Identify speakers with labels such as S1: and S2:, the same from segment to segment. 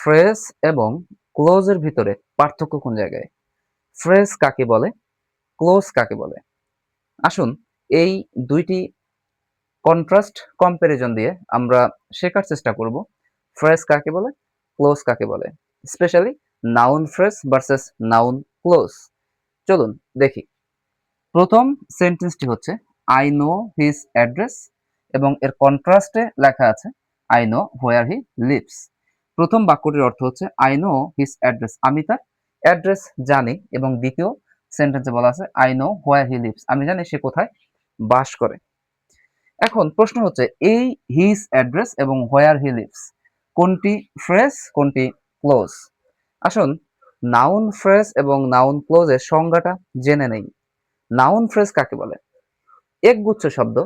S1: Phrase এবং ক্লোজের ভিতরে পার্থক্য কোন জায়গায়? ফ্রেজ কাকে বলে? ক্লোজ কাকে বলে? আসুন এই দুইটি কন্ট্রাস্ট কম্পারিজন দিয়ে আমরা শেখার চেষ্টা করব ফ্রেজ কাকে বলে, ক্লোজ কাকে বলে, specially noun phrase versus noun clause. চলুন দেখি। প্রথম সেন্টেন্সটি হচ্ছে আই নো হিজ অ্যাড্রেস এবং এর কন্ট্রাস্টে লেখা আছে I know where he lives. প্রথম বাক্যটির অর্থ হচ্ছে আই নো হিজ অ্যাড্রেস, আমি তার অ্যাড্রেস জানি, এবং দ্বিতীয় সেন্টেন্সে বলা আছে I know where he lives, আমি জানি সে কোথায় বাস করে। এখন প্রশ্ন হচ্ছে এই হিজ অ্যাড্রেস এবং হোয়ার হি লিভস কোনটি ফ্রেজ কোনটি ক্লোজ? আসুন নাউন ফ্রেজ এবং নাউন ক্লোজের সংজ্ঞাটা জেনে নেই। নাউন ফ্রেজ কাকে বলে? একগুচ্ছ শব্দ,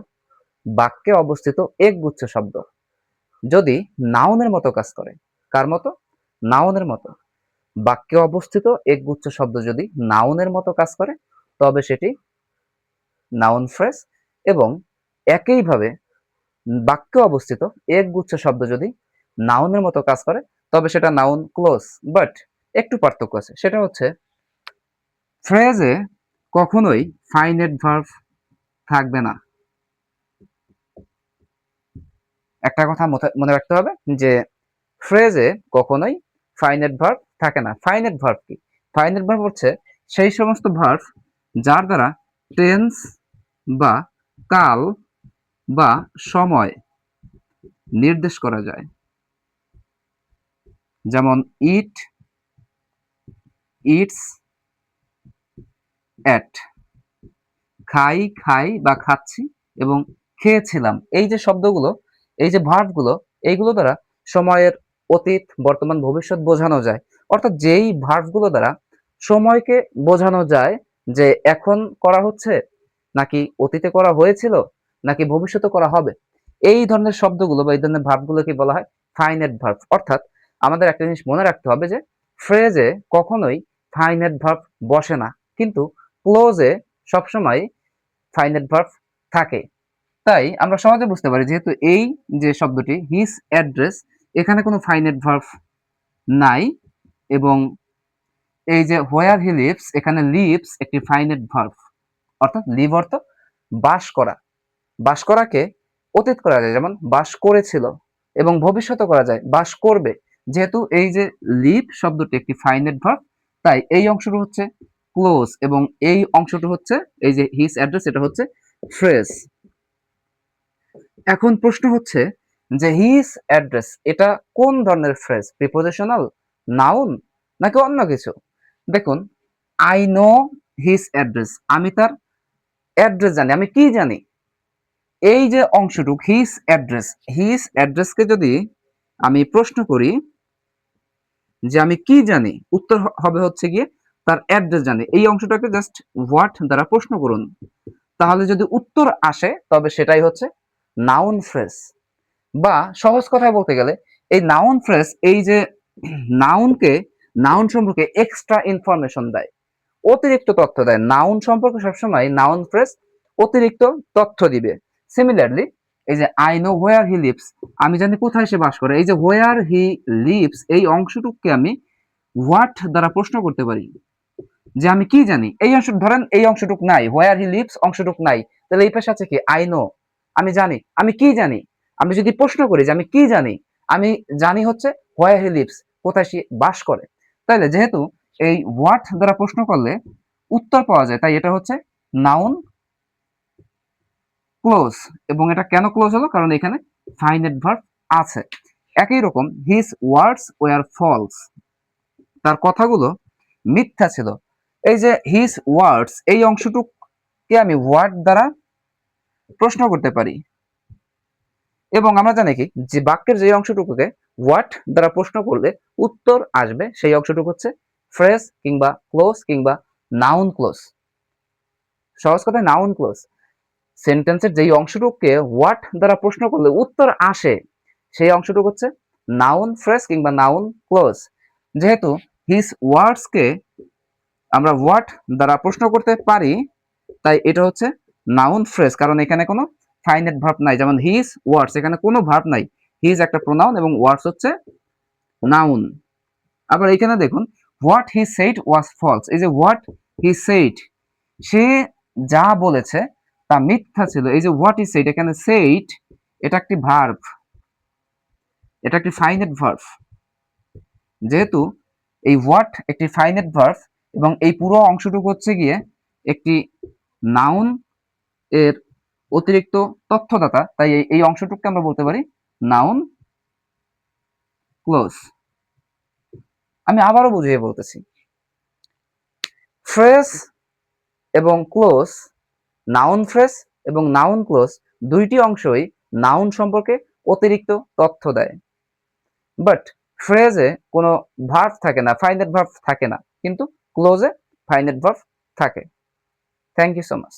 S1: বাক্যে অবস্থিত একগুচ্ছ শব্দ যদি নাউনের মতো কাজ করে। কার মতো? নাউনের মতো। বাক্যে অবস্থিত একগুচ্ছ শব্দ যদি নাউনের মতো কাজ করে তবে সেটি নাউন ফ্রেজ, এবং একইভাবে বাক্যে অবস্থিত একগুচ্ছ শব্দ যদি নাউনের মতো কাজ করে তবে সেটা নাউন ক্লোজ। বাট একটু পার্থক্য আছে, সেটা হচ্ছে ফ্রেজে কখনোই ফাইনাইট ভার্ব থাকবে না। একটা কথা মনে রাখতে হবে যে ফ্রেজে কখনোই ফাইনাইট ভার্ব থাকে না। ফাইনাইট ভার্ব কি? ফাইনাইট ভার্ব হচ্ছে সেই সমস্ত ভার্ব যার দ্বারা টেন্স বা কাল বা সময় নির্দেশ করা যায়। যেমন ইট, ইটস, এট। খাই, খাই বা খাচ্ছি, এবং খেয়েছিলাম। এই যে শব্দগুলো, এই যে ভার্বগুলো, এইগুলো দ্বারা সময়ের অতীত, বর্তমান, ভবিষ্যৎ বোঝানো যায়। অর্থাৎ যেই ভার্বগুলো দ্বারা সময়কে বোঝানো যায় যে এখন করা হচ্ছে, নাকি অতীতে করা হয়েছিল, নাকি ভবিষ্যতে করা হবে, এই ধরনের শব্দগুলো বা এই ধরনের ভার্বগুলোকে বলা হয় ফাইনাইট ভার্ব। অর্থাৎ আমাদের একটা জিনিস মনে রাখতে হবে যে ফ্রেজে কখনোই ফাইনাইট ভার্ব বসে না, কিন্তু ক্লোজে সবসময় ফাইনাইট ভার্ব থাকে। তাই আমরা সহজে বুঝতে পারি যেহেতু এই যে শব্দটি হিজ অ্যাড্রেস, এখানে কোনো ফাইনাইট ভার্ব নাই, এবং এই যে হোয়ার হি লিভস, এখানে লিভস একটি ফাইনাইট ভার্ব। অর্থাৎ লিভ অর্থ বাস করা। বাস করাকে অতীত করা যায়, যেমন বাস করেছিল, এবং ভবিষ্যতে করা যায় বাস করবে। যেহেতু এই যে লিভ শব্দটি একটি ফাইনাইট ভার্ব, তাই এই অংশটি হচ্ছে ক্লোজ, এবং এই অংশটি হচ্ছে এই যে হিজ অ্যাড্রেস, এটা হচ্ছে ফ্রেজ। এখন প্রশ্ন হচ্ছে যে হিজ অ্যাড্রেস এটা কোন ধরনের ফ্রেজ? প্রিপোজিশনাল, নাউন, নাকি অন্য কিছু? দেখুন, আই নো হিজ অ্যাড্রেস, আমি তার অ্যাড্রেস জানি। আমি কি জানি? এই যে অংশটুক হিজ অ্যাড্রেস, হিজ অ্যাড্রেসকে যদি আমি প্রশ্ন করি যে আমি কি জানি, উত্তর হবে হচ্ছে গিয়ে তার অ্যাড্রেস জানি। এই অংশটাকে জাস্ট হোয়াট দ্বারা প্রশ্ন করুন, তাহলে যদি উত্তর আসে তবে সেটাই হচ্ছে নাউন ফ্রেজ। বা সহজ কথায় বলতে গেলে এই নাউন ফ্রেজ এই যে নাউনকে, নাউন সম্পর্কে এক্সট্রা ইনফরমেশন দেয়, অতিরিক্ত তথ্য দেয়। নাউন সম্পর্কে সবসময় নাউন ফ্রেজ অতিরিক্ত তথ্য দিবে। সিমিলারলি এই যে I know where he lives, আমি জানি কোথায় সে বাস করে, এই যে হোয়ার হি লিভস এই অংশটুকুকে আমি হোয়াট দ্বারা প্রশ্ন করতে পারি যে আমি কি জানি। এই অংশ ধরেন এই অংশটুক নাই, হোয়ার হি লিভস অংশটুক নাই, তাহলে এই পাশে আছে কি আই নো, আমি জানি। আমি কি জানি? আমি যদি প্রশ্ন করি যে আমি কি জানি, আমি জানি হচ্ছে হোয়ার হি লিভস, কোথায় সে বাস করে। তাইলে যেহেতু এই হোয়াট দ্বারা প্রশ্ন করলে উত্তর পাওয়া যায়, তাই এটা হচ্ছে নাউন ক্লোজ। এবং এটা কেন ক্লোজ হলো? কারণ এখানে ফাইনাইট ভার্ব আছে। একই রকম হিজ ওয়ার্ডস ওয়ার ফলস, তার কথাগুলো মিথ্যা ছিল। এই যে হিজ ওয়ার্ডস এই অংশটুকুকে আমি ওয়ার্ড দ্বারা প্রশ্ন করতে পারি, এবং আমরা জানি কি যে বাক্যের যে অংশটুকুকে হোয়াট দ্বারা প্রশ্ন করলে উত্তর আসবে সেই অংশটুকু হচ্ছে ফ্রেজ কিংবা ক্লোজ কিংবা নাউন ক্লোজ। সহজ কথায় নাউন ক্লোজ। সেন্টেন্সের যেই অংশটুকুকে হোয়াট দ্বারা প্রশ্ন করলে উত্তর আসে সেই অংশটুকু হচ্ছে নাউন ফ্রেজ কিংবা নাউন ক্লোজ। যেহেতু হিজ ওয়ার্ডসকে আমরা হোয়াট দ্বারা প্রশ্ন করতে পারি, তাই এটা হচ্ছে নাউন ফ্রেজ, কারণ এখানে কোনো ফাইনাইট ভার্ব নাই। যেমন হিজ ওয়ার্ডস, এখানে কোনো ভার্ব নাই, হিজ একটা প্রোনাউন এবং ওয়ার্ডস হচ্ছে নাউন। আবার এখানে দেখুন what he said was false. এই যে হোয়াট হি সেইড, সে যা বলেছে তা মিথ্যা ছিল। এই যে হোয়াট হি সেইড, এখানে সেইড এটা একটি ভার্ব, এটা একটি ফাইনাইট ভার্ব। যেহেতু এই হোয়াট একটি ফাইনাইট ভার্ব এবং এই পুরো অংশটুকু হচ্ছে গিয়ে একটি নাউন এর অতিরিক্ত তথ্যদাতা, তাই এই অংশটুকুকে আমরা বলতে পারি নাউন ক্লোজ। আমি আবারও বুঝিয়ে বলতেছি, ফ্রেজ এবং ক্লোজ, নাউন ফ্রেজ এবং নাউন ক্লোজ দুইটি অংশই নাউন সম্পর্কে অতিরিক্ত তথ্য দেয়। বাট ফ্রেজে কোনো ভার্ব থাকে না, ফাইনাইট ভার্ব থাকে না, কিন্তু ক্লোজে ফাইনাইট ভার্ব থাকে। Thank you so much.